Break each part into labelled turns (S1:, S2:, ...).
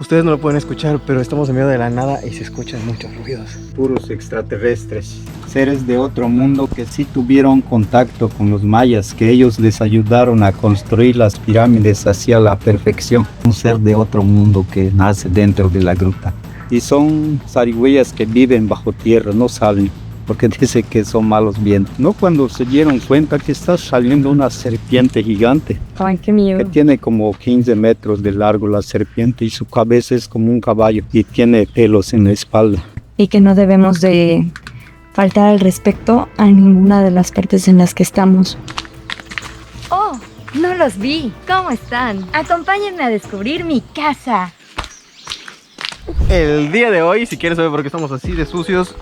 S1: Ustedes no lo pueden escuchar, pero estamos en medio de la nada y se escuchan muchos ruidos.
S2: Puros extraterrestres, seres de otro mundo que sí tuvieron contacto con los mayas, que ellos les ayudaron a construir las pirámides hacia la perfección. Un ser de otro mundo que nace dentro de la gruta. Y son zarigüeyas que viven bajo tierra, no salen, porque dice que son malos vientos. No cuando se dieron cuenta que está saliendo una serpiente gigante.
S3: Ay, qué miedo.
S2: Que tiene como 15 metros de largo la serpiente y su cabeza es como un caballo y tiene pelos en la espalda.
S3: Y que no debemos de faltar al respeto a ninguna de las partes en las que estamos.
S4: ¡Oh! No los vi. ¿Cómo están? Acompáñenme a descubrir mi casa.
S1: El día de hoy, si quieres saber por qué estamos así de sucios,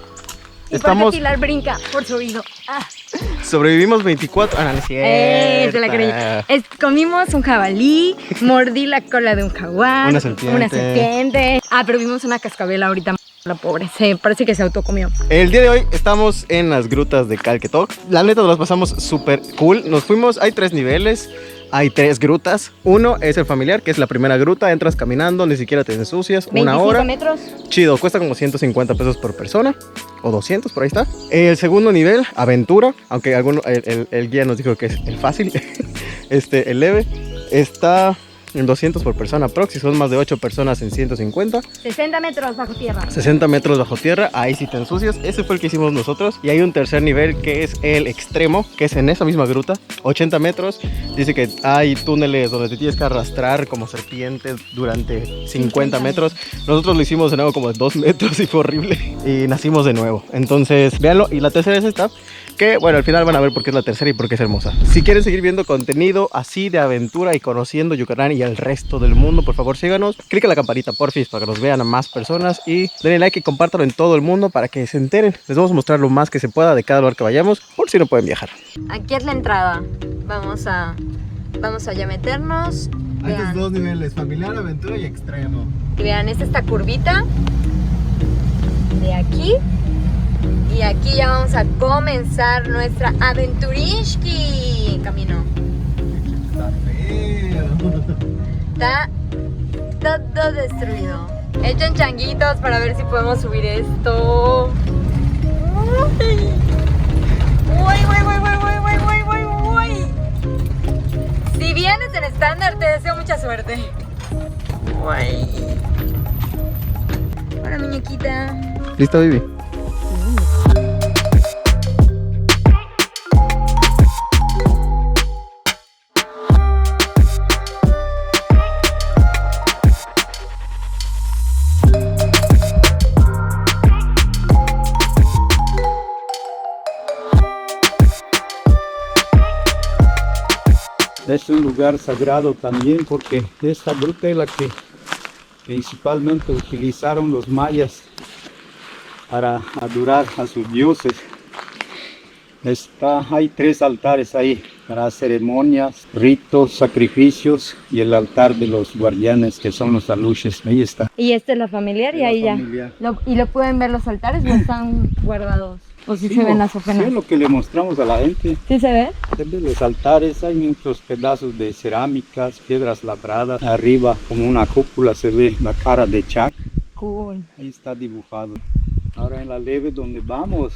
S4: ¿Y por qué Pilar brinca por su oído?
S1: sobrevivimos 24... Ah, no es cierto.
S4: Se la creí. Comimos un jabalí, mordí la cola de un jaguar.
S1: Una serpiente.
S4: Pero vimos una cascabel ahorita. La pobre, parece que se autocomió.
S1: El día de hoy estamos en las grutas de Calquetoc. La neta nos las pasamos súper cool. Nos fuimos, hay 3 niveles. Hay 3 grutas. Uno es el familiar, que es la primera gruta. Entras caminando, ni siquiera te ensucias.
S4: 25
S1: 1 hora.
S4: metros.
S1: Chido, cuesta como 150 pesos por persona. O 200, por ahí está. El segundo nivel, aventura. Aunque el guía nos dijo que es el fácil. El leve. Está en 200 por persona prox. Si son más de 8 personas en 150.
S4: 60 metros bajo tierra.
S1: 60 metros bajo tierra, ahí sí te ensucias. Ese fue el que hicimos nosotros. Y hay un tercer nivel que es el extremo, que es en esa misma gruta, 80 metros. Dice que hay túneles donde te tienes que arrastrar como serpientes durante 50 metros. Nosotros lo hicimos de nuevo como de 2 metros y fue horrible. Y nacimos de nuevo. Entonces, véanlo. Y la tercera es esta, que bueno, al final van a ver por qué es la tercera y por qué es hermosa. Si quieren seguir viendo contenido así de aventura y conociendo Yucatán y el resto del mundo, por favor síganos, cliquen la campanita porfis para que nos vean a más personas y denle like y compártanlo en todo el mundo para que se enteren. Les vamos a mostrar lo más que se pueda de cada lugar que vayamos, por si no pueden viajar.
S4: Aquí es la entrada. Vamos allá a meternos.
S1: Hay
S4: Vean.
S1: 2 niveles, familiar, aventura y extremo.
S4: Y vean, esta curvita de aquí. Y aquí ya vamos a comenzar nuestra aventurishki. Camino.
S1: Está feo.
S4: Está todo destruido. Echen changuitos para ver si podemos subir esto. Uy. Si vienes en estándar, te deseo mucha suerte. Uy. Hola, muñequita.
S1: ¿Listo, Vivi?
S2: Es un lugar sagrado también porque esta gruta es la que principalmente utilizaron los mayas para adorar a sus dioses. Hay 3 altares ahí para ceremonias, ritos, sacrificios y el altar de los guardianes que son los aluches. Ahí está.
S4: Y esta es la familiar y ahí
S2: familiar.
S4: ya. ¿Y lo pueden ver los altares o están guardados? ¿O si se ven las ofrendas?
S2: Sí, es lo que le mostramos a la gente.
S4: ¿Sí se ve?
S2: Se ven los altares, hay muchos pedazos de cerámicas, piedras labradas. Arriba, como una cúpula, se ve la cara de Chac.
S4: Cool.
S2: Ahí está dibujado. Ahora en la leve donde vamos,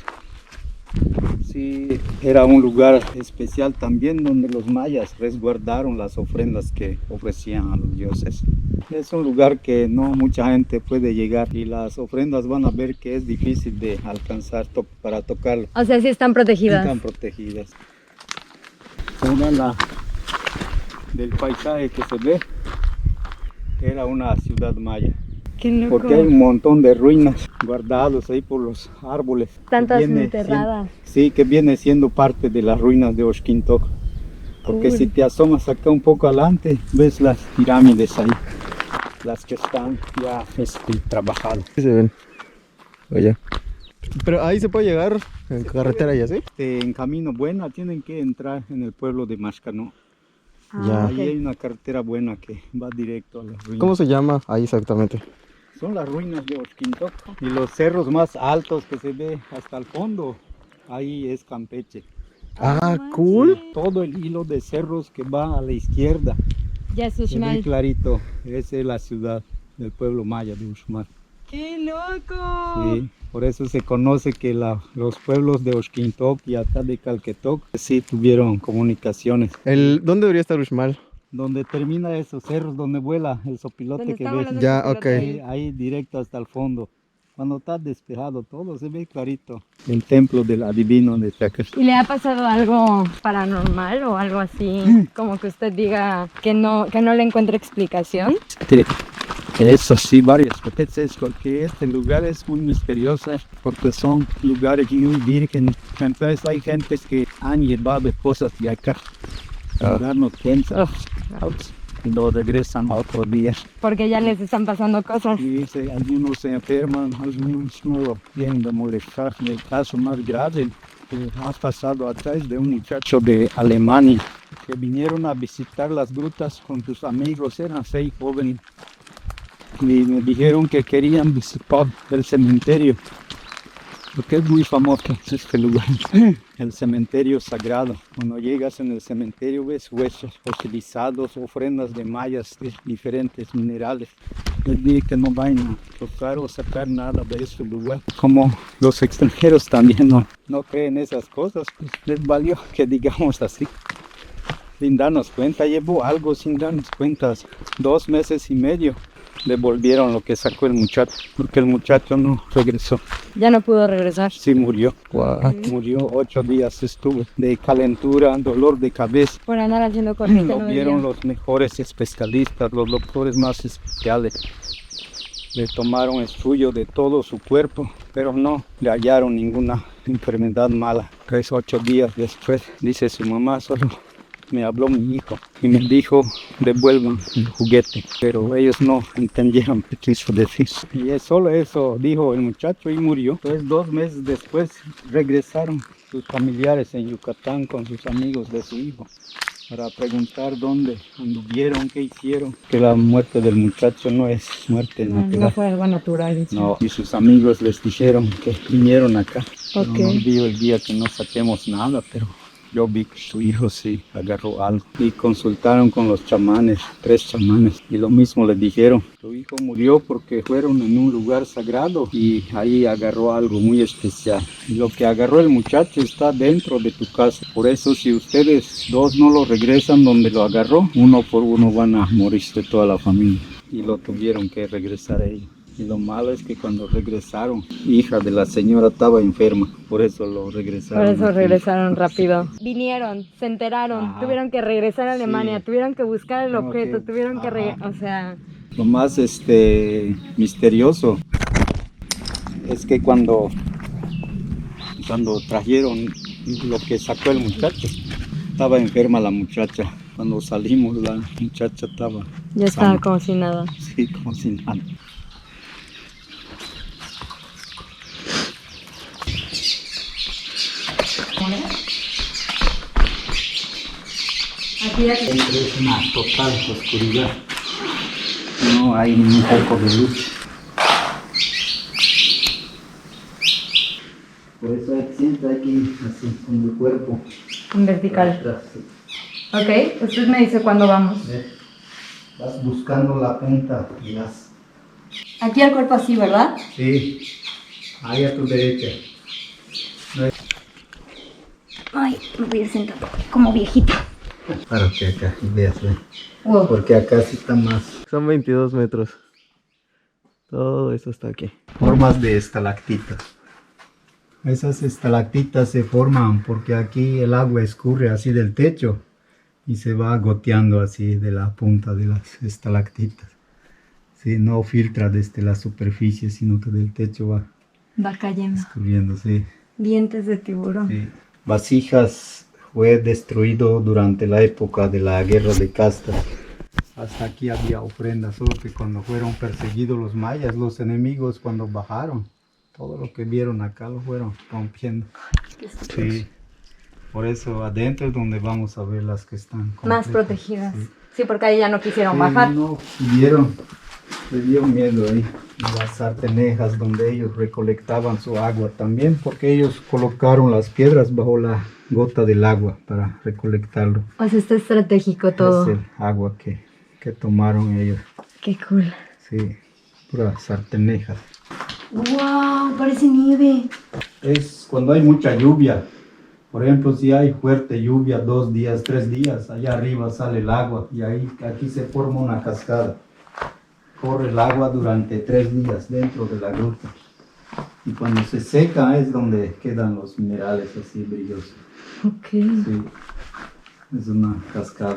S2: sí, era un lugar especial también donde los mayas resguardaron las ofrendas que ofrecían a los dioses. Es un lugar que no mucha gente puede llegar y las ofrendas van a ver que es difícil de alcanzar para tocarlo.
S4: O sea, sí están protegidas.
S2: Están protegidas. Una del paisaje que se ve era una ciudad maya.
S4: Qué loco.
S2: Porque hay un montón de ruinas guardados ahí por los árboles.
S4: Tantas enterradas.
S2: Sí, que viene siendo parte de las ruinas de Oxquintoc. Porque
S4: Cool.
S2: si te asomas acá un poco adelante, ves las pirámides ahí. Las que están ya trabajadas.
S1: Sí se ven. Oye. Pero ahí se puede llegar en carretera y así.
S2: En Camino Buena tienen que entrar en el pueblo de Maxcanó.
S1: Ya.
S2: Ahí hay una carretera buena que va directo a las ruinas.
S1: ¿Cómo se llama ahí exactamente?
S2: Son las ruinas de Oxquintoc. Y los cerros más altos que se ve hasta el fondo, ahí es Campeche.
S1: Ah, cool.
S2: Todo el hilo de cerros que va a la izquierda.
S4: Ya es
S2: Se ve
S4: Uxmal.
S2: clarito, esa es la ciudad. del pueblo maya de Uxmal.
S4: ¡Qué loco!
S2: Sí, por eso se conoce que los pueblos de Oxquintoc y acá de Calquetoc sí tuvieron comunicaciones.
S1: ¿Dónde debería estar Uxmal?
S2: Donde termina esos cerros, donde vuela el sopilote
S4: ¿Dónde
S2: que
S4: está
S2: ves.
S4: volando el
S1: Ya,
S4: sopilote?
S1: ok.
S2: Ahí directo hasta el fondo. Cuando está despejado todo se ve clarito. El templo del adivino de Chacas.
S4: ¿Y le ha pasado algo paranormal o algo así? Como que usted diga que no le encuentre explicación.
S2: Eso sí, varias veces, porque este lugar es muy misterioso, porque son lugares muy vírgenes. Entonces hay gente que han llevado cosas de acá. El lugar no piensa. Y lo regresan a otro día.
S4: Porque ya les están pasando cosas.
S2: Y algunos se enferman, algunos no lo tienen de molestar. El caso más grave que ha pasado atrás de un muchacho de Alemania que vinieron a visitar las grutas con sus amigos, eran 6 jóvenes. Y me dijeron que querían visitar el cementerio, porque es muy famoso este lugar, el cementerio sagrado. Cuando llegas en el cementerio ves huesos fosilizados, ofrendas de mayas de diferentes minerales. Les dije que no vayan a tocar o sacar nada de este lugar. Como los extranjeros también no creen esas cosas, pues les valió que digamos así. Sin darnos cuenta, llevó algo sin darnos cuenta, 2 meses y medio. Devolvieron lo que sacó el muchacho, porque el muchacho no regresó.
S4: Ya no pudo regresar.
S2: Sí, murió. Murió, 8 días estuvo de calentura, dolor de cabeza.
S4: Por andar haciendo cosas que
S2: Lo
S4: no
S2: vieron
S4: debía.
S2: los mejores especialistas, los doctores más especiales. Le tomaron estudio de todo su cuerpo, pero no le hallaron ninguna enfermedad mala. 3 o 8 días después, dice su mamá, solo me habló mi hijo y me dijo devuelvan el juguete, pero ellos no entendieron qué quiso decir. Y solo eso dijo el muchacho y murió. Entonces 2 meses después regresaron sus familiares en Yucatán con sus amigos de su hijo para preguntar dónde anduvieron, qué hicieron. Que la muerte del muchacho no es muerte natural.
S4: No fue algo natural.
S2: No, y sus amigos les dijeron que vinieron acá.
S4: Ok.
S2: No vi el día que no saquemos nada, pero yo vi que su hijo sí agarró algo. Y consultaron con los chamanes, 3 chamanes, y lo mismo les dijeron. Su hijo murió porque fueron en un lugar sagrado y ahí agarró algo muy especial. Y lo que agarró el muchacho está dentro de tu casa. Por eso si ustedes 2 no lo regresan donde lo agarró, 1 por 1 van a morirse toda la familia. Y lo tuvieron que regresar a ellos. Y lo malo es que cuando regresaron, hija de la señora estaba enferma, por eso lo regresaron.
S4: Por eso
S2: aquí.
S4: regresaron rápido. Vinieron, se enteraron,
S2: Ajá.
S4: tuvieron que regresar a Alemania,
S2: Sí.
S4: tuvieron que buscar el
S2: Tengo
S4: objeto,
S2: que-
S4: tuvieron que
S2: Ajá.
S4: o sea,
S2: Lo más misterioso es que cuando trajeron lo que sacó el muchacho, estaba enferma la muchacha. Cuando salimos la muchacha estaba
S4: ya estaba
S2: sana.
S4: como si nada.
S2: Sí, como sin nada. Siempre es una total oscuridad. No hay ni un poco de luz. Por eso siempre hay que ir así con el cuerpo.
S4: En vertical.
S2: Atrás, sí.
S4: Ok, usted me dice cuándo vamos.
S2: Vas buscando la punta y las...
S4: Aquí el cuerpo así, ¿verdad?
S2: Sí, ahí a tu derecha.
S4: Ay, me voy a ir sentando como viejita.
S2: Claro que acá, veas, ve.
S4: Wow.
S2: Porque acá sí está más.
S1: Son 22 metros. Todo eso está aquí.
S2: Formas de estalactitas. Esas estalactitas se forman porque aquí el agua escurre así del techo y se va goteando así de la punta de las estalactitas. Sí, no filtra desde la superficie, sino que del techo va
S4: Va cayendo.
S2: escurriendo, sí.
S4: Dientes de tiburón.
S2: Sí. Vasijas fue destruido durante la época de la guerra de castas. Hasta aquí había ofrendas, solo que cuando fueron perseguidos los mayas, los enemigos cuando bajaron, todo lo que vieron acá lo fueron rompiendo. Sí. Por eso adentro es donde vamos a ver las que están
S4: Más
S2: completas.
S4: protegidas.
S2: Sí.
S4: Sí, porque ahí ya no quisieron
S2: Sí,
S4: bajar.
S2: no vieron, les dio miedo ahí. Las sartenejas donde ellos recolectaban su agua también, porque ellos colocaron las piedras bajo la gota del agua para recolectarlo.
S4: O sea, está estratégico todo.
S2: Es el agua que tomaron ellos.
S4: Qué cool.
S2: Sí. puras sartenejas.
S3: ¡Wow! Parece nieve.
S2: Es cuando hay mucha lluvia. Por ejemplo, si hay fuerte lluvia 2 días, 3 días, allá arriba sale el agua y ahí aquí se forma una cascada. Corre el agua durante 3 días dentro de la gruta. Y cuando se seca es donde quedan los minerales así brillosos.
S3: Ok.
S2: Sí, es una cascada.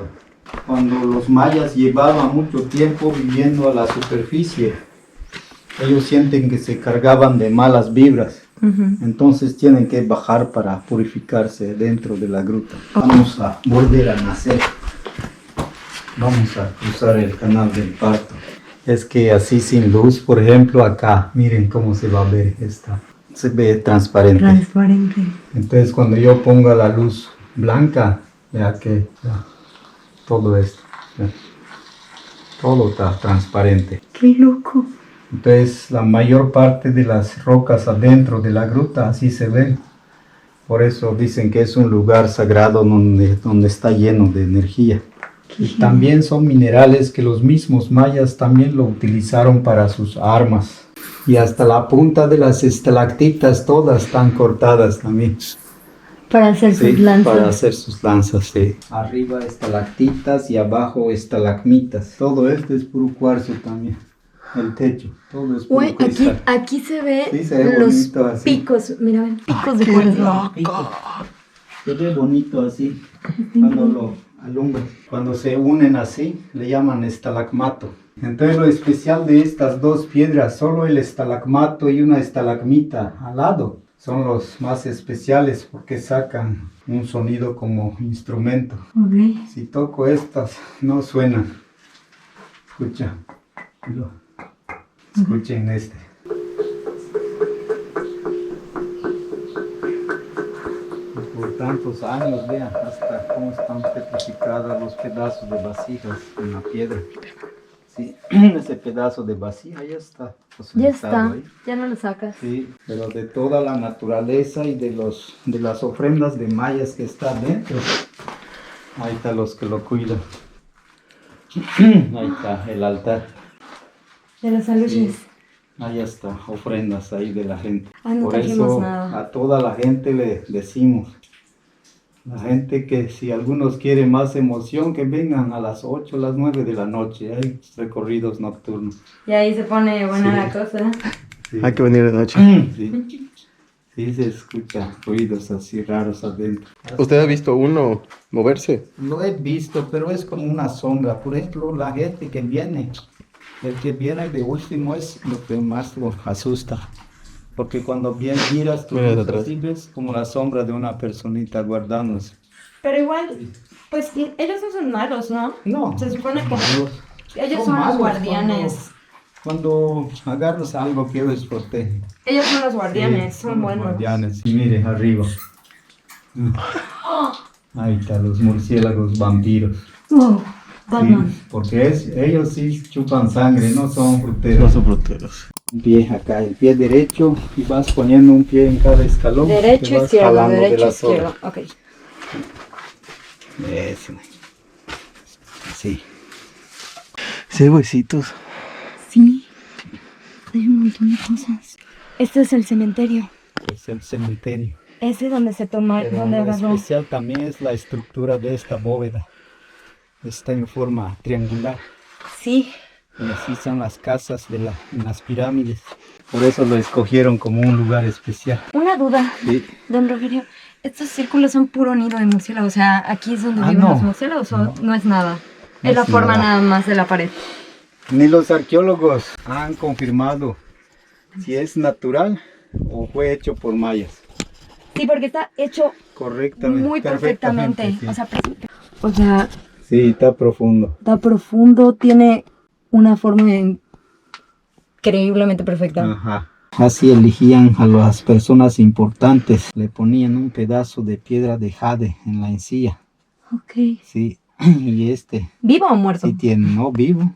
S2: Cuando los mayas llevaban mucho tiempo viviendo a la superficie, ellos sienten que se cargaban de malas vibras. Entonces tienen que bajar para purificarse dentro de la gruta. Vamos a volver a nacer. Vamos a cruzar el canal del parto. Es que así sin luz, por ejemplo, acá, miren cómo se va a ver esta. Se ve transparente.
S3: Transparente.
S2: Entonces cuando yo ponga la luz blanca, vea que ya, todo esto, ya, todo está transparente.
S3: ¡Qué loco!
S2: Entonces la mayor parte de las rocas adentro de la gruta así se ven. Por eso dicen que es un lugar sagrado donde está lleno de energía. Y también son minerales que los mismos mayas también lo utilizaron para sus armas. Y hasta la punta de las estalactitas todas están cortadas también.
S3: Para hacer
S2: Sí,
S3: sus lanzas.
S2: para hacer sus lanzas, sí. Arriba estalactitas y abajo estalagmitas. Todo esto es puro cuarzo también. El techo, todo es puro
S3: Güey,
S2: cristal.
S3: aquí se ve,
S2: Sí, se ve
S3: los
S2: bonito así.
S3: picos. Mira, ven, picos de cuerzo.
S2: Se ve bonito así cuando lo alumbra. Cuando se unen así, le llaman estalagmato. Entonces lo especial de estas dos piedras, solo el estalagmato y una estalagmita al lado, son los más especiales porque sacan un sonido como instrumento.
S3: Ok.
S2: Si toco estas, no suenan. Escucha. Escuchen este. Por tantos años, vean hasta cómo están petrificados los pedazos de vasijas en la piedra. Sí, ese pedazo de vasija ya está.
S3: Ya
S2: asentado
S3: está,
S2: ahí.
S3: ya no lo sacas.
S2: Sí, pero de toda la naturaleza y de las ofrendas de mayas que está dentro, ahí están los que lo cuidan. Ahí está el altar.
S3: De los aluches.
S2: Sí. Ahí está, ofrendas ahí de la gente.
S3: Ah, no
S2: Por
S3: trajimos
S2: eso
S3: nada.
S2: a toda la gente le decimos, la gente que si algunos quieren más emoción, que vengan a las 8, las 9 de la noche, hay recorridos nocturnos.
S3: Y ahí se pone buena la cosa.
S2: Sí.
S1: Hay que venir de noche.
S2: Sí. Sí, se escuchan ruidos así raros adentro.
S1: ¿Usted ha visto uno moverse?
S2: Lo he visto, pero es como una sombra. Por ejemplo, la gente que viene, el que viene de último es lo que más lo asusta. Porque cuando bien miras, tú
S1: Mira de atrás.
S2: así ves como la sombra de una personita guardándose.
S3: Pero igual, pues ellos no son malos, ¿no?
S2: No.
S3: Se supone que
S2: malos.
S3: ellos son los
S2: malos
S3: guardianes.
S2: Cuando agarras algo que les protege.
S3: Ellos son los guardianes,
S2: Sí,
S3: son
S2: los
S3: buenos.
S2: guardianes. Y mire, arriba. Ahí están los murciélagos vampiros.
S3: Wow, Batman.
S2: Sí, porque ellos sí chupan sangre, no son fruteros.
S1: No son fruteros.
S2: Un pie acá, el pie derecho, y vas poniendo un pie en cada escalón.
S3: Derecho,
S2: te vas
S3: izquierdo,
S2: jalando de
S3: derecho,
S2: la soga.
S3: izquierdo. Ok.
S2: Eso. Sí.
S1: Sí, hay huesitos.
S3: Sí. Hay un montón de cosas. Este es el cementerio.
S2: Es el cementerio.
S3: Ese es donde se toma,
S2: Pero
S3: donde
S2: lo
S3: agarró.
S2: especial también es la estructura de esta bóveda. Está en forma triangular.
S3: Sí.
S2: Y así son las casas en las pirámides. Por eso lo escogieron como un lugar especial.
S3: Una duda,
S2: Sí.
S3: don Rogelio. ¿Estos círculos son puro nido de murciélago? O sea, ¿aquí es donde
S2: Ah,
S3: viven
S2: no.
S3: los murciélagos o no es nada?
S2: No
S3: Es la
S2: es
S3: forma
S2: nada.
S3: nada más de la pared.
S2: Ni los arqueólogos han confirmado si es natural o fue hecho por mayas.
S3: Sí, porque está hecho
S2: Correctamente.
S3: muy perfectamente.
S2: Sí.
S3: O sea,
S2: Sí, está profundo.
S3: está profundo, tiene una forma increíblemente perfecta.
S2: Ajá. Así elegían a las personas importantes. Le ponían un pedazo de piedra de jade en la encía.
S3: Ok.
S2: Sí. Y
S3: ¿Vivo o muerto?
S2: sí tiene, ¿no? Vivo.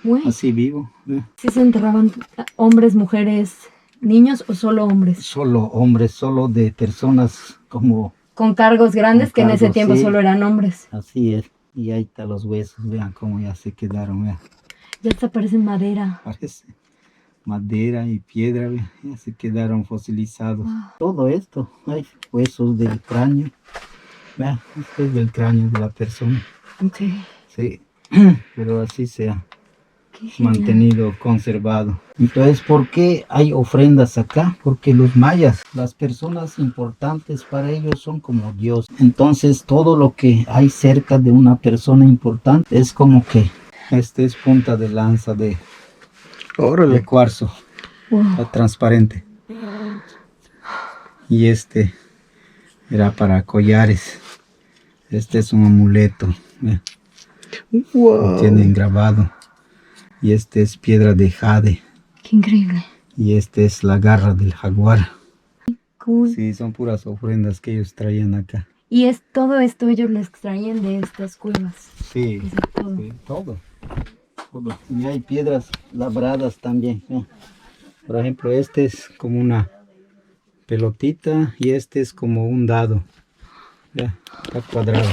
S3: Güey,
S2: Así vivo.
S3: ¿sí se enterraban hombres, mujeres, niños o solo hombres?
S2: Solo hombres, solo de personas como...
S3: Con cargos grandes
S2: Con
S3: que en ese
S2: cargos,
S3: tiempo
S2: sí.
S3: solo eran hombres.
S2: Así es. Y ahí están los huesos. Vean cómo ya se quedaron. Vean.
S3: Ya hasta parecen madera.
S2: Parece. madera y piedra, ve, ya se quedaron fosilizados. Todo esto, hay huesos del cráneo. Vea, esto es del cráneo de la persona.
S3: Sí.
S2: Sí, pero así se ha
S3: Qué genial.
S2: mantenido conservado. Entonces, ¿por qué hay ofrendas acá? Porque los mayas, las personas importantes para ellos son como Dios. Entonces, todo lo que hay cerca de una persona importante es como que este es punta de lanza de
S1: Órale.
S2: cuarzo,
S3: Wow.
S2: está transparente. Y este era para collares. Este es un amuleto, vea, lo
S1: Wow.
S2: tienen grabado. Y este es piedra de jade.
S3: Qué increíble.
S2: Y este es la garra del jaguar.
S3: Cool.
S2: Sí, son puras ofrendas que ellos traían acá.
S3: Y es todo esto ellos lo extraen de estas cuevas.
S2: Sí,
S3: Es todo.
S2: sí, todo. Todo. Y hay piedras labradas también. Vea. Por ejemplo, este es como una pelotita y este es como un dado. Ya, está cuadrado.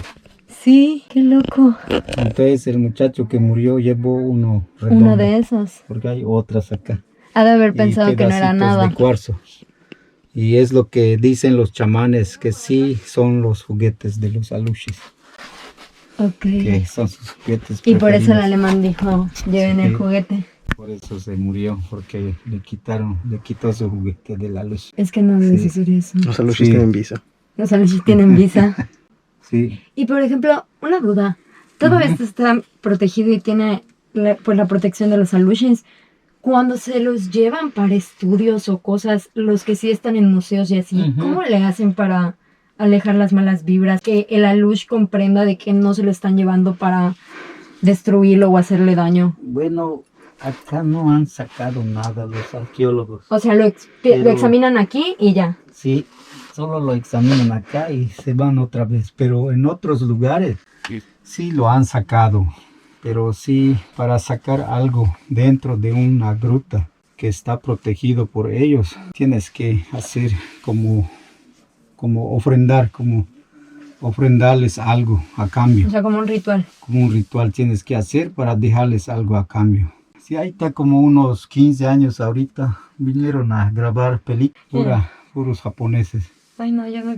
S3: Sí, qué loco.
S2: Entonces el muchacho que murió llevó uno redondo.
S3: Uno de esos.
S2: Porque hay otras acá.
S3: Ha de haber
S2: Y
S3: pensado que no era
S2: pedacitos
S3: nada.
S2: de cuarzo. Y es lo que dicen los chamanes, que sí son los juguetes de los alushis,
S3: Ok.
S2: que son sus juguetes
S3: Y por eso el
S2: preferidos.
S3: alemán dijo, lleven el
S2: Sí.
S3: juguete.
S2: Por eso se murió, porque le quitó su juguete de la luz.
S3: Es que no debes
S2: Sí.
S3: hacer eso.
S1: Los alushis
S2: Sí.
S1: tienen visa.
S3: Los alushis tienen visa.
S2: Sí,
S3: Y por ejemplo, una duda. Todo esto está protegido y tiene pues la protección de los alushis. Cuando se los llevan para estudios o cosas, los que sí están en museos y así,
S2: Ujú.
S3: ¿cómo le hacen para alejar las malas vibras? Que el alush comprenda de que no se lo están llevando para destruirlo o hacerle daño.
S2: bueno, acá no han sacado nada los arqueólogos.
S3: O sea, lo
S2: Pero-
S3: examinan aquí y ya.
S2: Sí, solo lo examinan acá y se van otra vez, pero en otros lugares sí lo han sacado, pero sí para sacar algo dentro de una gruta que está protegido por ellos, tienes que hacer como ofrendar, como ofrendarles algo a cambio,
S3: O sea, como un ritual.
S2: como un ritual tienes que hacer para dejarles algo a cambio. Sí, ahí está como unos 15 años ahorita, vinieron a grabar películas, puros japoneses.
S3: Ay, no, ya me...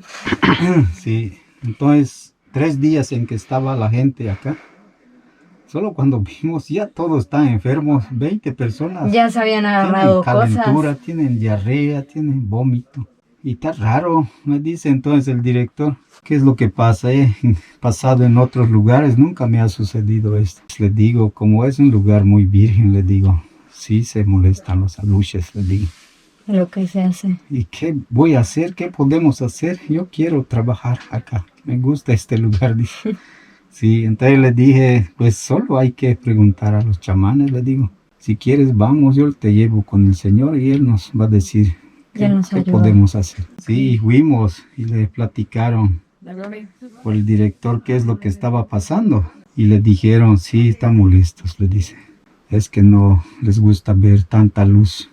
S2: Sí, entonces 3 días en que estaba la gente acá, solo cuando vimos ya todos están enfermos, 20 personas.
S3: Ya se habían agarrado
S2: Tienen calentura,
S3: cosas.
S2: tienen diarrea, tienen vómito. Y está raro, me dice entonces el director, ¿qué es lo que pasa? Pasado en otros lugares, nunca me ha sucedido esto. Le digo, como es un lugar muy virgen, le digo, sí se molestan los aluches, le digo.
S3: Lo que se hace.
S2: ¿Y qué voy a hacer? ¿Qué podemos hacer? Yo quiero trabajar acá. Me gusta este lugar, dice. Sí, entonces le dije, pues solo hay que preguntar a los chamanes, le digo. Si quieres, vamos, yo te llevo con el Señor y Él nos va a decir
S3: Ya nos
S2: qué
S3: ayuda.
S2: podemos hacer. Sí, fuimos y le platicaron por el director qué es lo que estaba pasando. Y le dijeron, sí, están molestos, le dice. Es que no les gusta ver tanta luz.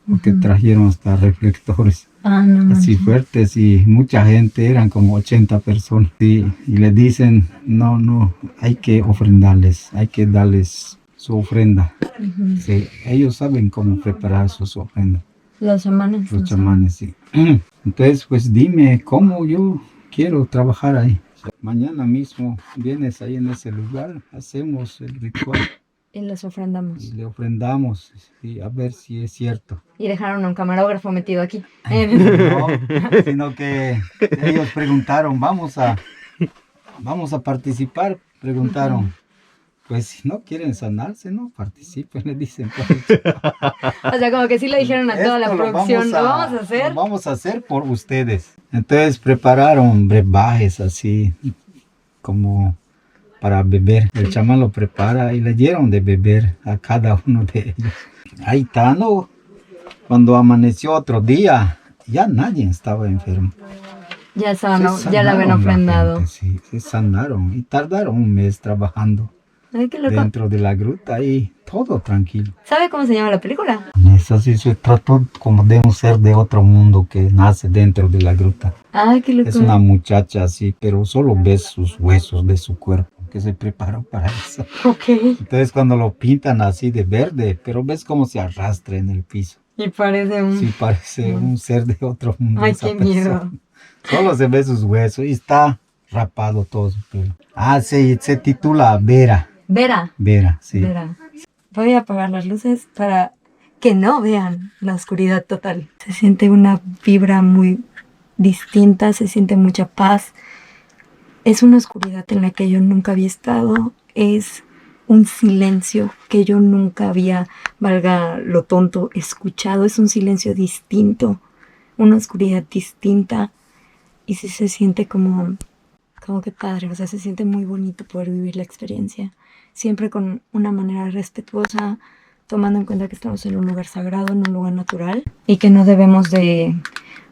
S2: Porque trajeron hasta reflectores
S3: Ah, no
S2: así
S3: manches.
S2: fuertes y mucha gente, eran como 80 personas. Sí, y le dicen, no, hay que ofrendarles, hay que darles su ofrenda.
S3: Ujú.
S2: Sí, ellos saben cómo preparar sus ofrendas,
S3: Los chamanes.
S2: los
S3: no
S2: chamanes, sí. Entonces, pues dime cómo yo quiero trabajar ahí. Mañana mismo vienes ahí en ese lugar, hacemos el ritual
S3: Y los ofrendamos.
S2: y le ofrendamos y a ver si es cierto.
S3: Y dejaron a un camarógrafo metido aquí.
S2: No, sino que ellos preguntaron, vamos a participar, preguntaron. Pues si no quieren sanarse, no participen, le dicen.
S3: O sea, como que sí le dijeron a toda la
S2: Esto
S3: producción, lo vamos a hacer.
S2: Lo vamos a hacer por ustedes. Entonces prepararon brebajes así, como para beber. El chamán lo prepara y le dieron de beber a cada uno de ellos. Ahí está, ¿no? Cuando amaneció otro día, ya nadie estaba enfermo.
S3: Ya
S2: Se
S3: ya la habían
S2: sanaron la
S3: ofrendado.
S2: gente, sí, se sanaron y tardaron un mes trabajando
S3: Ay, qué loco.
S2: dentro de la gruta y todo tranquilo.
S3: ¿Sabe cómo se llama la película?
S2: Eso sí se trató como de un ser de otro mundo que nace dentro de la gruta.
S3: Ay, qué loco.
S2: Es una muchacha así, pero solo ves sus huesos de su cuerpo. que se preparó para eso.
S3: Ok.
S2: Entonces cuando lo pintan así de verde, pero ves cómo se arrastra en el piso.
S3: Y parece un...
S2: Sí, parece un ser de otro mundo.
S3: Ay,
S2: esa
S3: qué
S2: persona.
S3: miedo.
S2: Solo se ve sus huesos y está rapado todo su pelo. Ah, sí, se titula Vera.
S3: Vera.
S2: Vera, sí.
S3: Vera. Voy a apagar las luces para que no vean la oscuridad total. Se siente una vibra muy distinta, se siente mucha paz. Es una oscuridad en la que yo nunca había estado. Es un silencio que yo nunca había, valga lo tonto, escuchado. Es un silencio distinto, una oscuridad distinta. Y sí se siente como que padre, o sea, se siente muy bonito poder vivir la experiencia. Siempre con una manera respetuosa, tomando en cuenta que estamos en un lugar sagrado, en un lugar natural. Y que no debemos de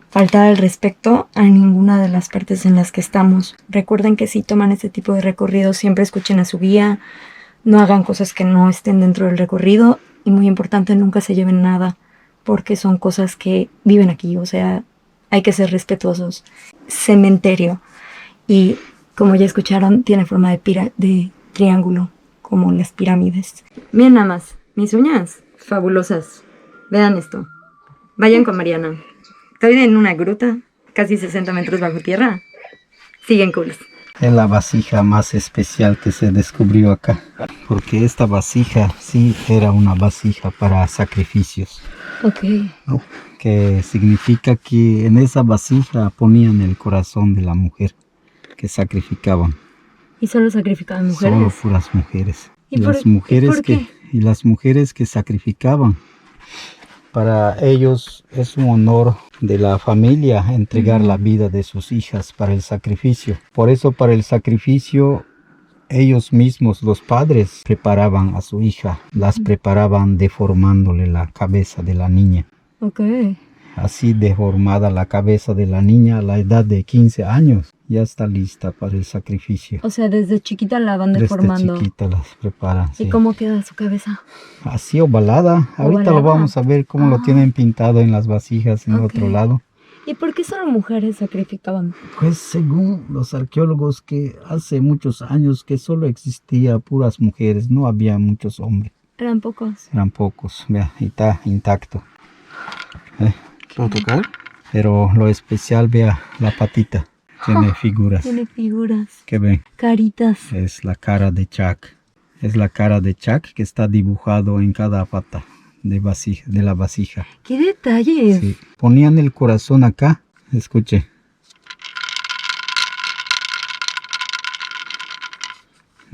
S3: faltar al respeto a ninguna de las partes en las que estamos. Recuerden que si toman este tipo de recorrido, siempre escuchen a su guía. No hagan cosas que no estén dentro del recorrido. Y muy importante, nunca se lleven nada, porque son cosas que viven aquí, o sea, hay que ser respetuosos. Cementerio. Y como ya escucharon, tiene forma de triángulo, como las pirámides. Miren nada más, mis uñas, fabulosas. Vean esto. Vayan con Mariana. Estoy en una gruta, casi 60 metros bajo tierra. Siguen cools.
S2: Es la vasija más especial que se descubrió acá. Porque esta vasija sí era una vasija para sacrificios.
S3: Ok.
S2: ¿No? Que significa que en esa vasija ponían el corazón de la mujer que sacrificaban.
S3: ¿Y solo sacrificaban mujeres?
S2: Solo puras mujeres.
S3: ¿Y
S2: las
S3: por
S2: mujeres
S3: qué?
S2: Y las mujeres que sacrificaban, para ellos es un honor de la familia entregar la vida de sus hijas para el sacrificio. Por eso para el sacrificio ellos mismos, los padres, preparaban a su hija, las preparaban deformándole la cabeza de la niña.
S3: Ok.
S2: Así deformada la cabeza de la niña a la edad de 15 años, ya está lista para el sacrificio.
S3: O sea, desde chiquita la van deformando.
S2: Desde chiquita las preparan.
S3: ¿Y
S2: sí.
S3: cómo queda su cabeza?
S2: Así ovalada. Ahorita lo vamos a ver cómo lo tienen pintado en las vasijas en el otro lado.
S3: ¿Y por qué solo mujeres sacrificaban?
S2: Pues según los arqueólogos que hace muchos años que solo existía puras mujeres, no había muchos hombres.
S3: Eran pocos.
S2: Eran pocos, vea, y está intacto.
S1: ¿Puedo tocar?
S2: Pero lo especial, vea, la patita. Tiene figuras.
S3: Tiene figuras.
S2: ¿Qué ven?
S3: Caritas.
S2: Es la cara de Chuck. Es la cara de Chuck que está dibujado en cada pata de la vasija.
S3: ¡Qué detalles!
S2: Sí. Ponían el corazón acá. Escuche.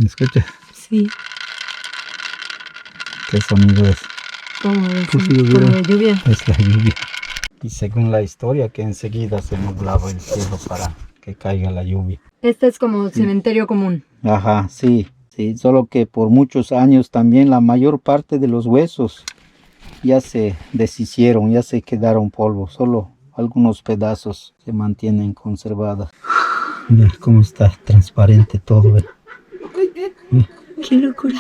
S2: ¿Escucha?
S3: Sí.
S2: ¿Qué sonido es?
S3: Como de
S2: Pues sí,
S3: lluvia.
S2: Es la lluvia. Y según la historia que enseguida se nublaba el cielo para que caiga la lluvia.
S3: Este es como cementerio común.
S2: Ajá, sí. Sí, solo que por muchos años también la mayor parte de los huesos ya se deshicieron, ya se quedaron polvo. Solo algunos pedazos se mantienen conservados. Mira cómo está transparente todo.
S3: ¡Qué locura!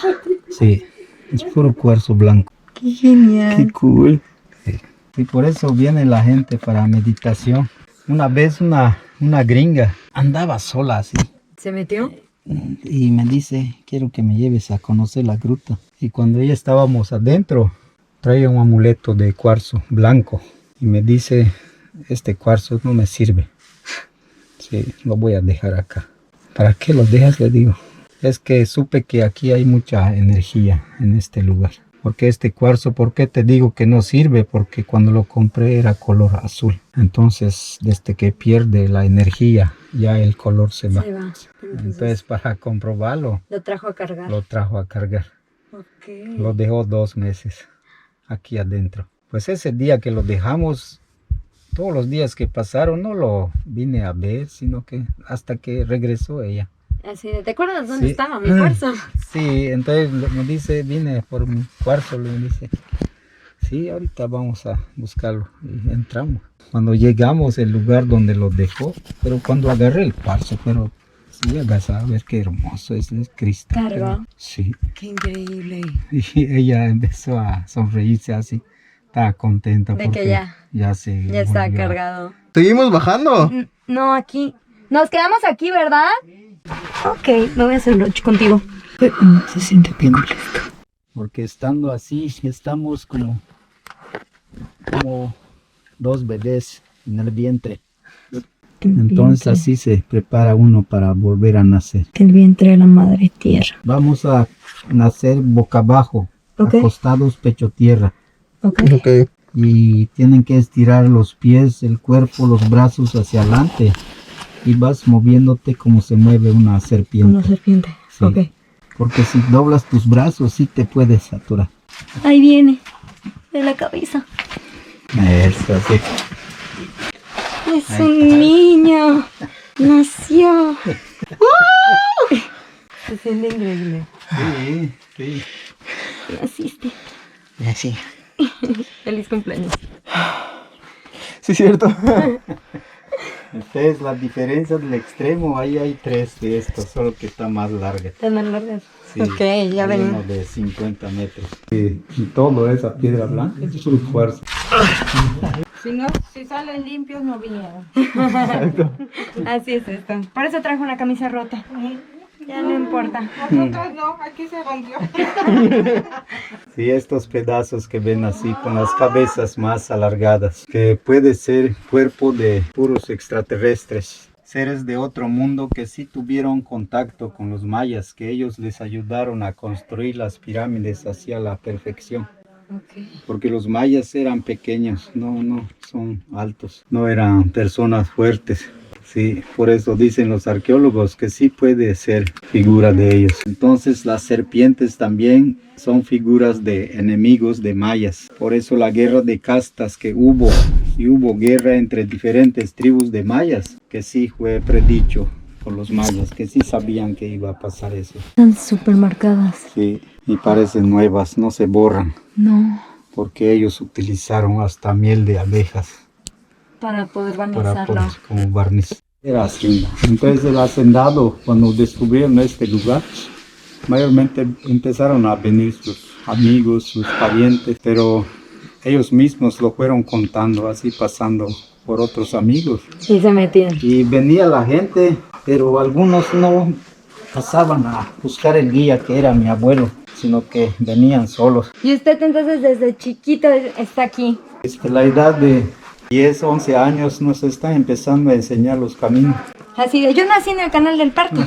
S2: Sí, es puro cuarzo blanco.
S3: ¡Qué genial!
S2: ¡Qué cool! Sí. Y por eso viene la gente para meditación. Una vez una gringa andaba sola así.
S3: ¿Se metió?
S2: Y me dice, quiero que me lleves a conocer la gruta. Y cuando ella estábamos adentro, traía un amuleto de cuarzo blanco. Y me dice, este cuarzo no me sirve. Sí, lo voy a dejar acá. ¿Para qué lo dejas? Le digo. Es que supe que aquí hay mucha energía en este lugar. Porque este cuarzo, ¿por qué te digo que no sirve? Porque cuando lo compré era color azul. Entonces, desde que pierde la energía, ya el color se va.
S3: Se va.
S2: Entonces, para comprobarlo,
S3: Lo trajo a cargar.
S2: lo trajo a cargar.
S3: Ok.
S2: Lo dejó 2 meses aquí adentro. Pues ese día que lo dejamos, todos los días que pasaron, no lo vine a ver, sino que hasta que regresó ella.
S3: Así de, ¿te acuerdas dónde
S2: Sí.
S3: estaba mi cuarzo?
S2: Sí, entonces me dice, vine por mi cuarzo, le dice. Sí, ahorita vamos a buscarlo. Y entramos. Cuando llegamos al lugar donde lo dejó, pero cuando agarré el cuarzo, pero sí, llegas a ver qué hermoso es el cristal.
S3: Cargó.
S2: Sí.
S3: ¡Qué increíble!
S2: Y ella empezó a sonreírse así. Estaba contenta
S3: De
S2: porque
S3: que ya está
S2: volvió.
S3: cargado.
S1: ¿Seguimos bajando?
S3: No, aquí. Nos quedamos aquí, ¿verdad? Ok, me voy a hacer lunch contigo. Se siente bien molesto.
S2: Porque estando así, estamos como dos bebés en el vientre. Entonces así se prepara uno para volver a nacer.
S3: El vientre de la madre tierra.
S2: Vamos a nacer boca abajo,
S3: Ok.
S2: acostados pecho tierra.
S3: Ok.
S2: Y tienen que estirar los pies, el cuerpo, los brazos hacia adelante. Y vas moviéndote como se mueve una serpiente.
S3: Una serpiente.
S2: Sí.
S3: Ok.
S2: Porque si doblas tus brazos, sí te puedes aturar.
S3: Ahí viene. De la cabeza.
S2: Eso, sí.
S3: Es un niño. Nació. ¡Uh! Se siente increíble.
S2: Sí, sí.
S3: Naciste.
S1: Sí.
S3: Feliz cumpleaños.
S1: Sí, cierto.
S2: Esta es la diferencia del extremo. Ahí hay 3 de estos, solo que está más larga.
S3: Están más largas.
S2: Sí,
S3: Ok, ya
S2: hay
S3: ven.
S2: uno de 50 metros. Y todo esa piedra blanca es su fuerza.
S5: Si salen limpios no vinieron.
S3: Así es esto. Por eso trajo una camisa rota. Ya no importa.
S5: Nosotros no, aquí se rompió.
S2: Sí, estos pedazos que ven así con las cabezas más alargadas, que puede ser cuerpo de puros extraterrestres. Seres de otro mundo que sí tuvieron contacto con los mayas, que ellos les ayudaron a construir las pirámides hacia la perfección. Porque los mayas eran pequeños, no son altos, no eran personas fuertes. Sí, por eso dicen los arqueólogos que sí puede ser figura de ellos. Entonces las serpientes también son figuras de enemigos de mayas. Por eso la guerra de castas que hubo, y hubo guerra entre diferentes tribus de mayas, que sí fue predicho por los mayas, que sí sabían que iba a pasar eso.
S3: Están súper marcadas.
S2: Sí, y parecen nuevas, no se borran.
S3: No.
S2: Porque ellos utilizaron hasta miel de abejas
S3: Para poder
S2: para
S3: barnizarlo.
S2: poner como barniz. Era así. Entonces el hacendado, cuando descubrieron este lugar, mayormente empezaron a venir sus amigos, sus parientes, pero ellos mismos lo fueron contando, así pasando por otros amigos.
S3: Y se metían.
S2: Y venía la gente, pero algunos no pasaban a buscar el guía que era mi abuelo, sino que venían solos.
S3: Y usted entonces desde chiquito está aquí.
S2: La edad de 10, 11 años nos está empezando a enseñar los caminos.
S3: Así de, yo nací en el canal del parque.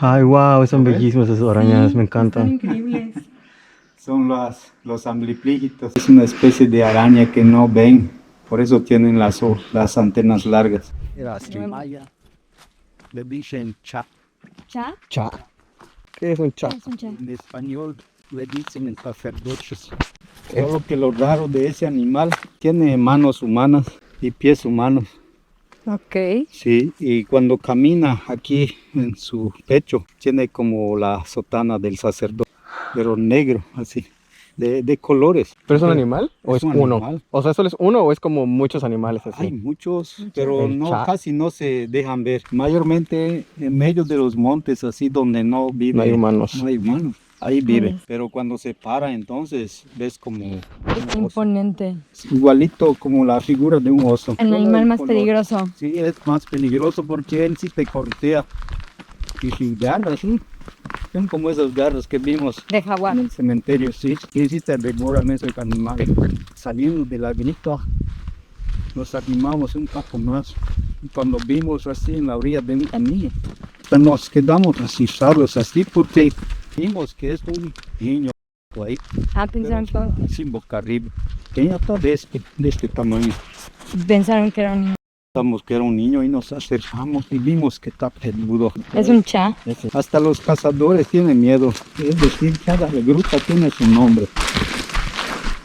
S1: Ay, wow, son bellísimas esas arañas, me
S3: Están
S1: encantan.
S3: increíbles.
S2: Son los amblipígitos. Es una especie de araña que no ven, por eso tienen las antenas largas. Era así. Maya, le dicen cha.
S3: ¿Cha?
S1: Cha. ¿Qué es un cha?
S3: Es un cha.
S2: En español le dicen sacerdotes. Solo que lo raro de ese animal, tiene manos humanas y pies humanos.
S3: Ok.
S2: Sí, y cuando camina aquí en su pecho, tiene como la sotana del sacerdote, pero negro, así, de colores.
S1: ¿Pero es un animal o es
S2: un
S1: uno?
S2: animal.
S1: O sea, ¿solo es uno o es como muchos animales
S2: Hay
S1: así?
S2: muchos, pero
S1: El
S2: no,
S1: cha.
S2: casi no se dejan ver. Mayormente en medio de los montes, así donde no vive.
S1: No hay humanos.
S2: No hay humanos. Ahí vive.
S3: Ay.
S2: Pero cuando se para, entonces ves como un oso.
S3: Imponente.
S2: Igualito como la figura de un oso.
S3: El
S2: Solo
S3: animal más
S2: color.
S3: peligroso.
S2: Sí, es más peligroso porque él sí te cortea. Y sin garras, ¿sí? Son como esas garras que vimos
S3: De jaguar.
S2: en el cementerio, sí. Y sí te devoran esos animales. Saliendo de la grita, nos animamos un poco más. Y cuando vimos así en la orilla de un camino, nos quedamos asustados así porque vimos que es un niño ahí,
S3: Pensaron
S2: sin boca arriba. Tenía todo de este tamaño.
S3: que era un niño.
S2: Pensamos que era un niño y nos acercamos y vimos que está peludo.
S3: Es un cha.
S2: Hasta los cazadores tienen miedo. Es decir, cada gruta tiene su nombre.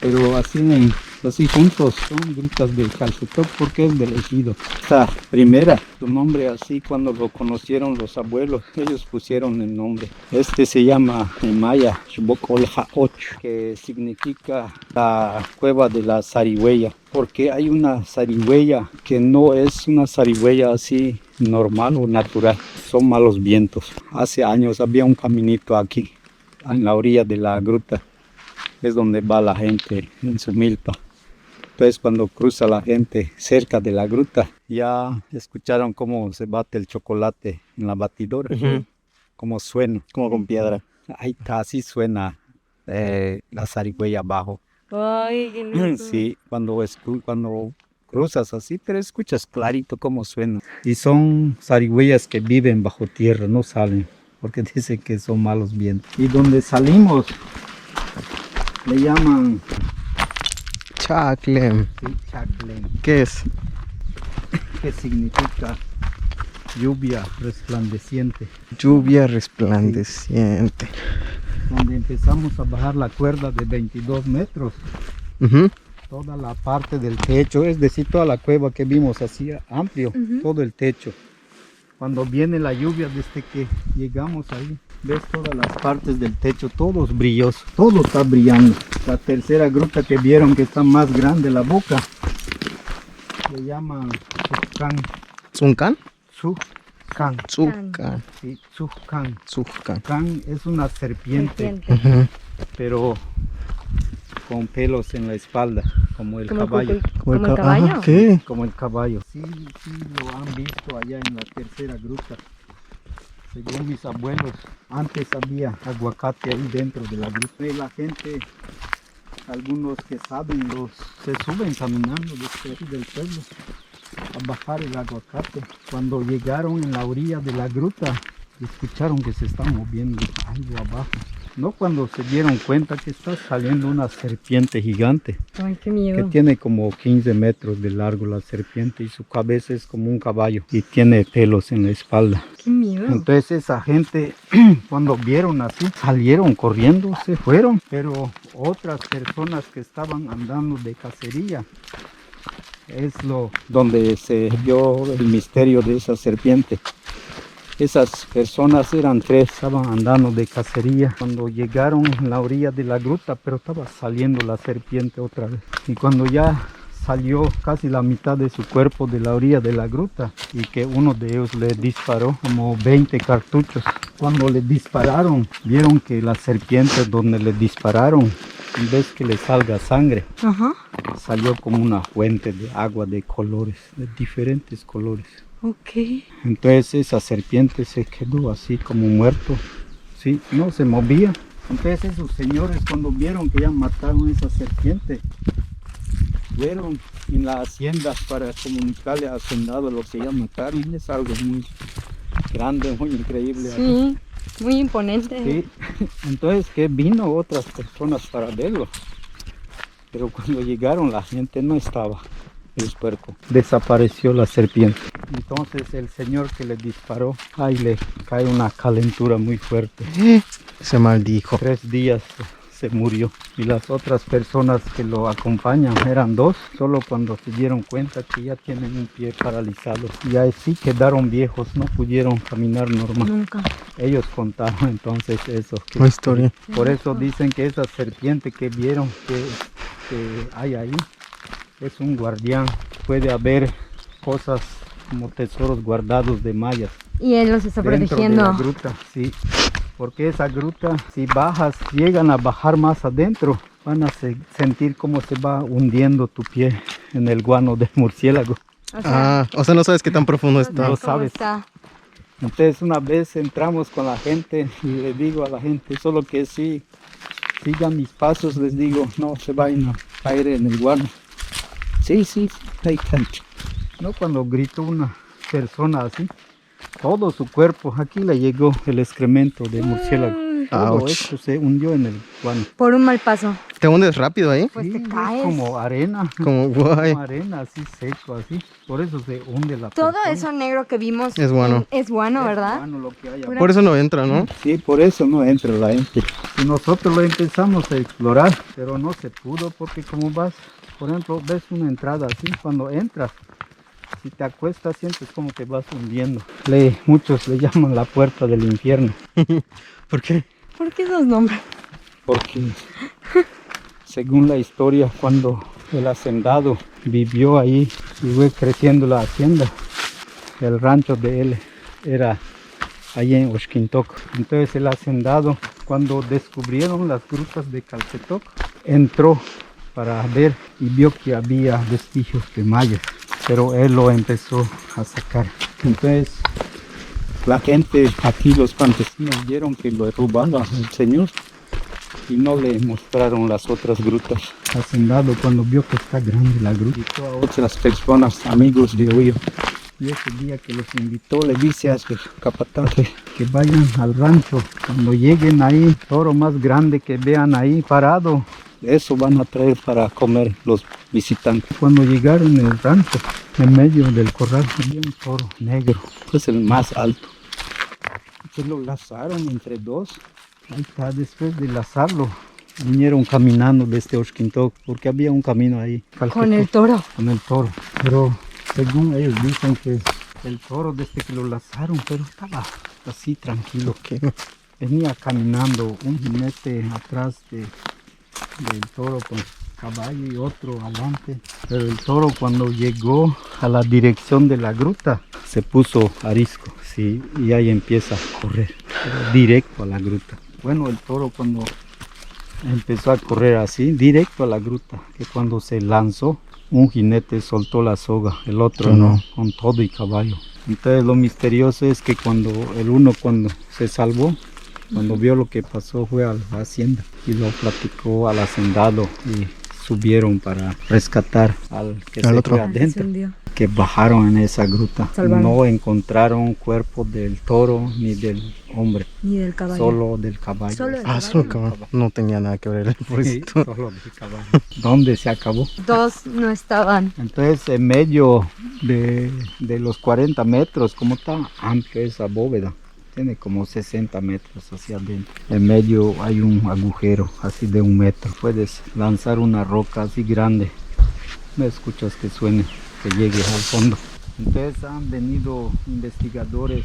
S2: Pero así juntos son grutas del Calcetón porque es del ejido. Esta primera, su nombre así cuando lo conocieron los abuelos, ellos pusieron el nombre. Este se llama en maya Xbocoljaoch, que significa la cueva de la zarigüeya. Porque hay una zarigüeya que no es una zarigüeya así normal o natural, son malos vientos. Hace años había un caminito aquí, en la orilla de la gruta, es donde va la gente en su milpa. Entonces cuando cruza la gente cerca de la gruta, ya escucharon cómo se bate el chocolate en la batidora,
S1: Ujú.
S2: cómo suena.
S1: Como con piedra.
S2: Ahí está, así suena la zarigüeya abajo.
S4: Ay, qué lindo.
S2: Sí, cuando cruzas así, pero escuchas clarito cómo suena. Y son zarigüeyas que viven bajo tierra, no salen, porque dicen que son malos vientos. Y donde salimos, le llaman
S1: Chacle.
S2: Chaclen,
S1: ¿Qué es?
S2: que significa lluvia resplandeciente.
S1: Lluvia resplandeciente.
S2: Donde empezamos a bajar la cuerda de 22 metros,
S1: Ujú.
S2: toda la parte del techo, es decir, toda la cueva que vimos así amplio, todo el techo. Cuando viene la lluvia, desde que llegamos ahí, ves todas las partes del techo, todos brillosos, todo está brillando. La tercera gruta que vieron que está más grande, la boca, le llaman Tsukkan.
S1: ¿Zuncan?
S2: Tsukkan,
S1: Zucan.
S2: sí, Tsukkan.
S1: Zucan.
S2: Tsukkan es una serpiente,
S1: Ujú.
S2: pero con pelos en la espalda, como el
S4: Como el
S2: caballo.
S4: ¿Como el
S1: ca-
S4: caballo?
S1: Ajá, ¿qué?
S2: Como el caballo. Sí, sí, lo han visto allá en la tercera gruta. Según mis abuelos, antes había aguacate ahí dentro de la gruta. Y la gente, algunos que saben, se suben caminando desde aquí del pueblo a bajar el aguacate. Cuando llegaron en la orilla de la gruta, escucharon que se está moviendo algo abajo. No cuando se dieron cuenta que está saliendo una serpiente gigante,
S4: Ay, qué
S2: que
S4: miedo.
S2: tiene como 15 metros de largo la serpiente y su cabeza es como un caballo y tiene pelos en la espalda.
S4: Qué miedo.
S2: Entonces esa gente cuando vieron así salieron corriendo, se fueron, pero otras personas que estaban andando de cacería es donde se vio el misterio de esa serpiente. Esas personas eran 3, estaban andando de cacería cuando llegaron a la orilla de la gruta, pero estaba saliendo la serpiente otra vez. Y cuando ya salió casi la mitad de su cuerpo de la orilla de la gruta y que uno de ellos le disparó como 20 cartuchos. Cuando le dispararon, vieron que la serpiente donde le dispararon, en vez que le salga sangre,
S4: Ajá.
S2: salió como una fuente de agua de colores, de diferentes colores.
S4: Ok.
S2: Entonces esa serpiente se quedó así como muerto, sí, no se movía. Entonces esos señores cuando vieron que ya mataron a esa serpiente, fueron en la hacienda para comunicarle al hacendado lo que ya mataron. Es algo muy grande, muy increíble.
S4: Sí, muy imponente.
S2: Sí. Entonces que vino otras personas para verlo, pero cuando llegaron la gente no estaba. El puerco. Desapareció la serpiente. Entonces el señor que le disparó, ahí le cae una calentura muy fuerte.
S1: Se maldijo.
S2: 3 días se murió. Y las otras personas que lo acompañan eran 2, solo cuando se dieron cuenta que ya tienen un pie paralizado. Y ahí sí quedaron viejos, no pudieron caminar normal.
S4: Nunca.
S2: Ellos contaron entonces eso.
S1: Una historia.
S2: Por eso dicen que esa serpiente que vieron que hay ahí es un guardián. Puede haber cosas como tesoros guardados de mayas
S4: Y él los está
S2: dentro de
S4: protegiendo.
S2: la gruta, sí. Porque esa gruta, si bajas, llegan a bajar más adentro, van a sentir cómo se va hundiendo tu pie en el guano del murciélago.
S4: O sea,
S1: O sea, no sabes qué tan profundo está.
S2: No
S4: ¿cómo
S2: sabes.
S4: está?
S2: Entonces una vez entramos con la gente y le digo a la gente, solo que sí, sigan mis pasos, les digo, no se vayan a caer en el guano. Sí, hay gente. No, cuando gritó una persona así, todo su cuerpo, aquí le llegó el excremento de murciélago. Todo
S1: Ouch.
S2: esto se hundió en el guano.
S4: Por un mal paso.
S1: ¿Te hundes rápido ahí?
S4: Pues
S2: Sí,
S4: te
S2: es
S4: caes.
S2: como arena,
S1: Como guay.
S2: como arena así seco, así. Por eso se hunde la
S4: Todo
S2: persona.
S4: eso negro que vimos
S1: Es guano.
S4: es guano,
S2: Es
S4: ¿verdad?
S2: guano lo que hay
S4: Pura-
S1: Por eso no entra, ¿no?
S2: Sí, por eso no entra la gente. Y nosotros lo empezamos a explorar, pero no se pudo porque como vas, por ejemplo, ves una entrada así, cuando entras, si te acuestas sientes como que vas hundiendo. Muchos le llaman la puerta del infierno,
S1: ¿Por qué?
S4: ¿Por qué esos nombres?
S2: porque según la historia, cuando el hacendado vivió ahí y fue creciendo la hacienda, el rancho de él era allí en Oxquintoc. Entonces el hacendado, cuando descubrieron las grutas de Calcetoc, entró para ver y vio que había vestigios de mayas, pero él lo empezó a sacar. Entonces la gente aquí, los campesinos, vieron que lo robaba el señor y no le mostraron las otras grutas. Hacendado, cuando vio que está grande la gruta, invitó a otras personas, amigos de Huillo. Y ese día que los invitó, le dice a sus capataces que vayan al rancho. Cuando lleguen ahí, el toro más grande que vean ahí parado, eso van a traer para comer los visitantes. Cuando llegaron al rancho, en medio del corral había un toro negro, es el más alto. Se lo lazaron entre dos. Ahí está, después de lazarlo, vinieron caminando desde Oxquintoc, porque había un camino ahí.
S3: Con el toro.
S2: Con el toro. Pero según ellos dicen que el toro desde que lo lazaron, pero estaba así tranquilo, que venía caminando un jinete atrás del toro con caballo y otro adelante. Pero el toro, cuando llegó a la dirección de la gruta, se puso arisco, sí, y ahí empieza a correr directo a la gruta. Bueno, el toro cuando empezó a correr así, directo a la gruta, que cuando se lanzó, un jinete soltó la soga, el otro no, con todo y caballo. Entonces lo misterioso es que cuando se salvó, cuando vio lo que pasó, fue a la hacienda y lo platicó al hacendado y subieron para rescatar al que se fue adentro, que bajaron en esa gruta.
S3: Salvaron.
S2: No encontraron cuerpo del toro ni del hombre,
S3: Ni del caballo.
S2: solo del caballo.
S3: Solo del
S1: Ah, solo caballo. No tenía nada que ver el
S2: Sí,
S1: pobrecito.
S2: solo del caballo. ¿Dónde se acabó?
S3: Dos no estaban.
S2: Entonces, en medio de los 40 metros, como está amplia esa bóveda, tiene como 60 metros hacia adentro. En medio hay un agujero así de 1 metro. Puedes lanzar una roca así grande. No escuchas que suene, que llegue al fondo. Entonces han venido investigadores,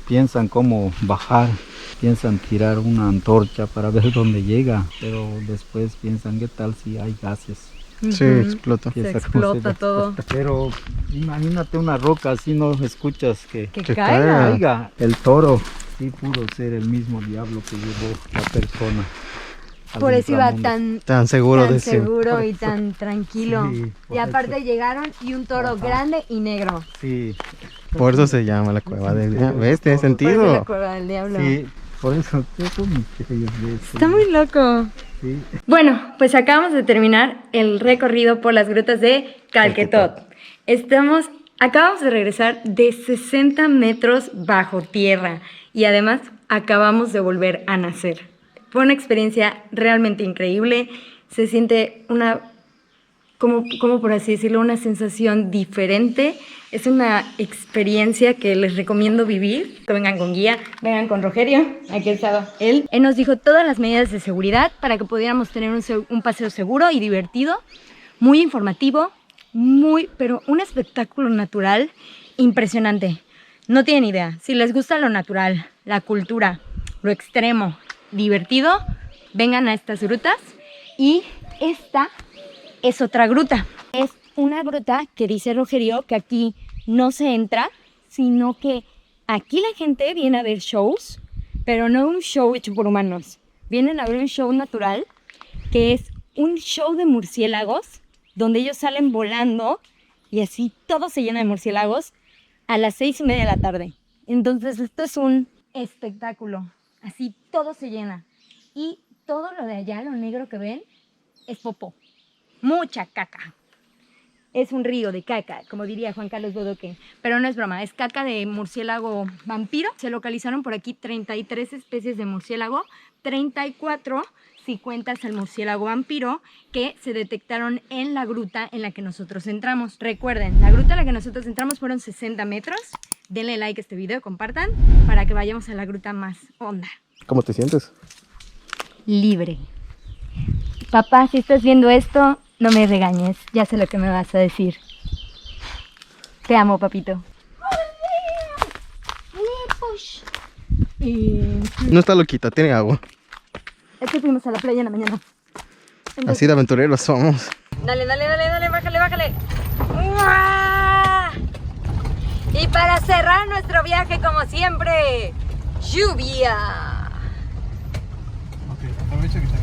S2: piensan cómo bajar, piensan tirar una antorcha para ver dónde llega, pero después piensan qué tal si hay gases.
S1: Sí, explota.
S2: Y
S3: Se
S2: esa cosa
S3: explota
S2: va-
S3: todo.
S2: Pero imagínate una roca así, no escuchas que
S3: Que
S1: Que
S3: caiga.
S1: caiga.
S2: caiga. El toro sí pudo ser el mismo diablo que llevó la persona al
S3: Por eso iba
S2: inframundo.
S3: tan
S1: Seguro
S3: tan
S1: de sí.
S3: seguro y tan tranquilo.
S2: Sí, por
S3: Y aparte
S2: eso.
S3: llegaron y un toro grande y negro.
S2: Sí,
S1: Por eso se llama la cueva del diablo. ¿Ves? Tiene
S3: Por eso la
S1: sentido.
S3: cueva del diablo.
S2: sí, por eso son misterios de eso.
S3: Está muy loco.
S2: Sí.
S3: Bueno, pues acabamos de terminar el recorrido por las grutas de Calquetot. Acabamos de regresar de 60 metros bajo tierra y además acabamos de volver a nacer. Fue una experiencia realmente increíble. Se siente como por así decirlo, una sensación diferente. Es una experiencia que les recomiendo vivir. Que vengan con guía, vengan con Rogerio. Aquí estaba él. Él nos dijo todas las medidas de seguridad para que pudiéramos tener un paseo seguro y divertido, muy informativo, pero un espectáculo natural impresionante. No tienen idea. Si les gusta lo natural, la cultura, lo extremo, divertido, vengan a estas grutas. Y esta es otra gruta. Es una gruta que dice Rogerio que aquí no se entra, sino que aquí la gente viene a ver shows, pero no un show hecho por humanos. Vienen a ver un show natural, que es un show de murciélagos, donde ellos salen volando y así todo se llena de murciélagos a las 6:30 de la tarde. Entonces esto es un espectáculo. Así todo se llena. Y todo lo de allá, lo negro que ven, es popó. Mucha caca. Es un río de caca, como diría Juan Carlos Bodoque. Pero no es broma, es caca de murciélago vampiro. Se localizaron por aquí 33 especies de murciélago, 34 si cuentas al murciélago vampiro, que se detectaron en la gruta en la que nosotros entramos. Recuerden, la gruta en la que nosotros entramos fueron 60 metros. Denle like a este video, compartan, para que vayamos a la gruta más honda.
S1: ¿Cómo te sientes?
S3: Libre. Papá, si estás viendo esto, no me regañes. Ya sé lo que me vas a decir. Te amo, papito. Y
S1: No está loquita, tiene agua.
S3: es que fuimos a la playa en la mañana.
S1: Así de aventureros somos.
S4: Dale, bájale. ¡Uah! Y para cerrar nuestro viaje, como siempre, lluvia.
S1: Ok, aprovecha que está